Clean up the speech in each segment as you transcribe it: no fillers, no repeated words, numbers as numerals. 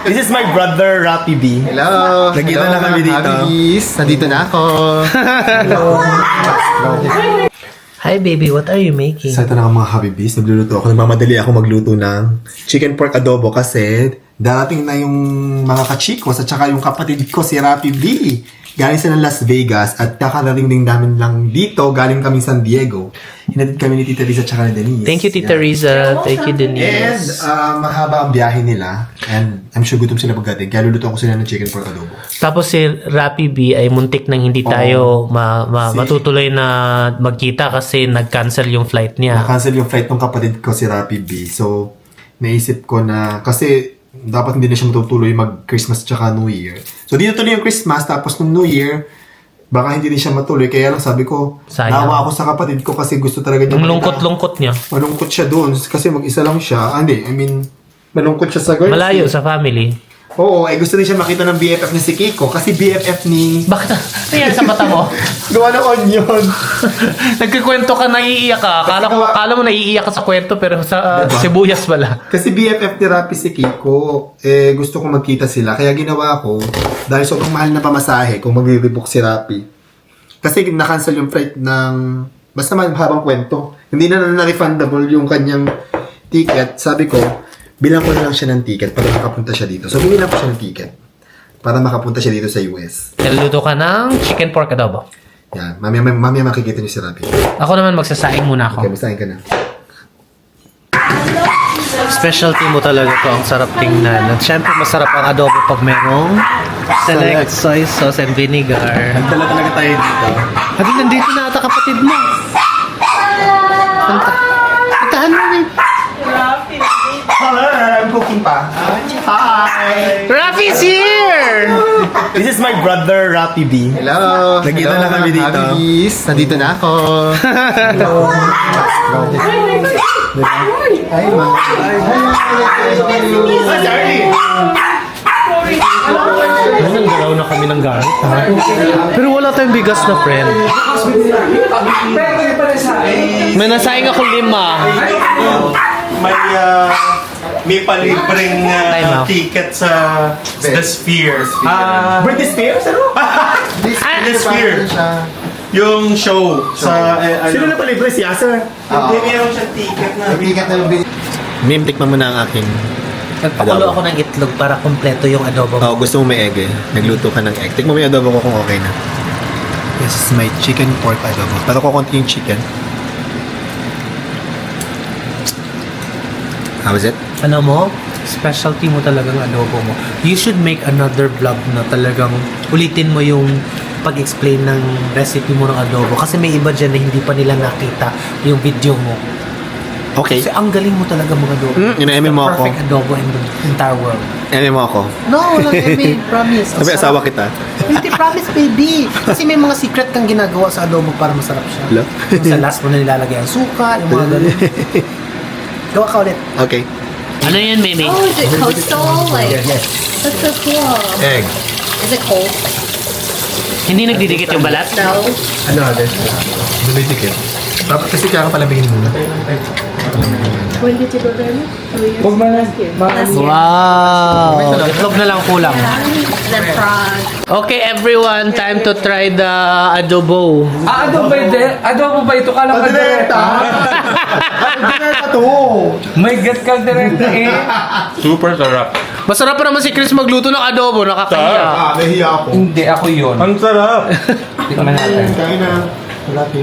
This is my brother, Rapi B. Hello! Nagkita Hello, na kami dito. Habibis. Nandito na ako. Hi baby, what are you making? So ito na mga Habibis, nagluluto ako. Nagmamadali ako magluto ng chicken pork adobo kasi darating na yung mga kachikos at saka yung kapatid ko si Rapi B. Galing sila ng Las Vegas at kakarating din namin lang dito. Galing kami San Diego. Hinatid kami ni Tita Riza at saka ni Denise. Thank you Tita Yan. Riza, thank you And Denise. mahaba ang biyahe nila. And I'm sure gutom sila pagdating. Kaya luluto ako sila ng chicken pork adobo. Tapos si Rapi B ay muntik nang hindi tayo matutuloy na magkita kasi nag-cancel yung flight niya. Na-cancel yung flight ng kapatid ko si Rapi B. So, naisip ko na, kasi dapat hindi na siya matutuloy mag-Christmas tsaka New Year. So, dito tuloy yung Christmas, tapos nung New Year, baka hindi din siya matuloy. Kaya lang sabi ko, Sayang. nawa ako sa kapatid ko kasi gusto talaga niya. Ang lungkot-lungkot niya. Malungkot siya doon kasi mag-isa lang siya. Malungkot siya sa girls. Malayo sa family. Oo, gusto din siya makita ng BFF ni si Kiko kasi BFF ni... Bakit? Ayan sa mata mo. Gawa ng onion. Nagkikwento ka, naiiyak ka. Kala mo naiiyak ka sa kwento pero sa sibuyas pala. Kasi BFF ni Rapi si Kiko, gusto kong magkita sila. Kaya ginawa ko, dahil sobrang mahal na pamasahe kung magre-rebook si Rapi. Kasi na-cancel yung flight ng... Basta habang kwento. Hindi na refundable yung kanyang ticket. Sabi ko, bilang ko na lang siya ng ticket para makapunta siya dito. So, bilang ko siya ng ticket para makapunta siya dito sa US. Naluto ka ng chicken pork adobo. Yan. Mamaya makikita niyo si Rapi. Ako naman magsasaing muna Okay, ako. basahin ka na. Specialty mo talaga to. Ang sarap tingnan. At syempre masarap ang adobo pag merong select soy sauce and vinegar. Nagdala talaga tayo dito. Hadi, nandito na ata kapatid mo. Puntahan mo rin. Hello, I'm cooking pa. Hi! Rafi's here! This is my brother, Rapi B. Hello! Nagkita Hello, na kami dito. Habibis. Nandito na ako. Hi, ma. Nanggalaw na kami ng galit, ha? Pero wala tayong bigas na friend. May nasaing ako 5. May palibreng Time out. ticket sa The Sphere. Britney Spears? Ano? The Sphere. Yung show sa... Sino na palibre? Si Asa? Hindi, meron siyang ticket na... Ticket na yung Mim, tikman mo na ang aking... Nagpakulo ako ng itlog para kompleto yung adobo mo. Oh, gusto mo may egg eh. Nagluto ka ng egg. Tikman mo yung adobo ko kung okay na. This is my chicken pork adobo. Pero ko konti yung chicken. How is it? Alam mo, specialty mo talagang adobo mo. You should make another vlog na talagang ulitin mo yung pag-explain ng recipe mo ng adobo. Kasi may iba dyan na hindi pa nila nakita yung video mo. Okay. Kasi ang galing mo talaga mga adobo. Ina-eme mo ako. Perfect adobo in the entire world. Eme mo ako. No, walang eme. Promise. Sabi, asawa kita. Hindi, promise baby. Kasi may mga secret kang ginagawa sa adobo para masarap siya. Hello? Yung sa last mo na nilalagay ang suka, yung mga ganun. Gawa ka ulit. Okay. Ano yan, Mimi? Oh, is it coastal? Like, that's so cool. Egg. Is it cold? Hindi nagdidikit yung balat? No. Ano ate? Dumitikit. Dapat kasi kaya ka palabingin muna. When did you go there? 2 years last year. Wow! Itlog na lang kulang. And then prawn. Okay, everyone, time to try the adobo. Adobo ba ito? Kala ko direkta. Direkta to! May gat ka direkta eh. Super sarap. Masarap pa naman si Chris magluto ng adobo, nakakahiya. Nahiya ako. Hindi, ako yun. Ang sarap! Tingnan natin. Kain na. Malaki.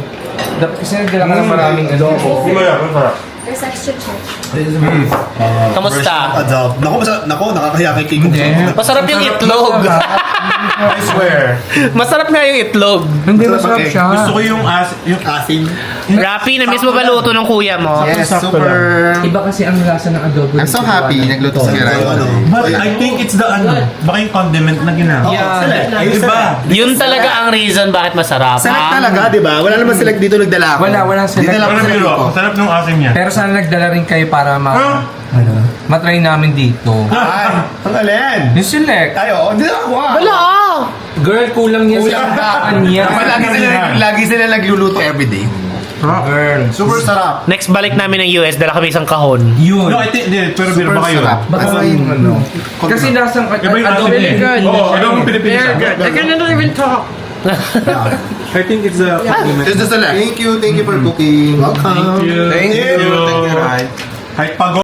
Dapat kasi nagdala ka ng maraming adobo. Ang sarap. There's extra chips. Kamusta? Adobo. Naku, nakakahiya kay Kiko. Masarap yung itlog. I swear. Masarap nga yung itlog. Hindi, Masarap masarap ang siya. Gusto ko yung Asin. Rapi, na mismo ba luto ng kuya mo? Yes, super. Iba kasi ang lasa ng adobo. I'm so happy. Nagluto si Rapi. But I think it's the baka yung condiment na ginagawa. Yeah. Diba? Yun talaga ang reason bakit masarap. Select ha? talaga, di ba? Wala naman select dito nagdala ako. Walang select. Dito lang ako Pero sa biro, Kiko. ang sarap ng asim niya. Pero sana nagdala rin kayo para matry namin dito. Ay, ang alin? Yung select. Ay, oo. Hindi ako. Wala! Girl, kulang yan sa handaan niya. Lagi sila nagluluto everyday. Girl. Super sarap. Next balik namin ng US, dala kami isang kahon. Yun. No, I think, pero beer ba kayo? sarap. Baka yung ano. Kasi lasang Iba yung asin adobo. eh. good. Oo, alam mo Pilipinas. Very good. I cannot even talk. I think it's a compliment. It's just a Thank you for cooking. Welcome. Thank you. Thank you, Rai. Kahit pagod.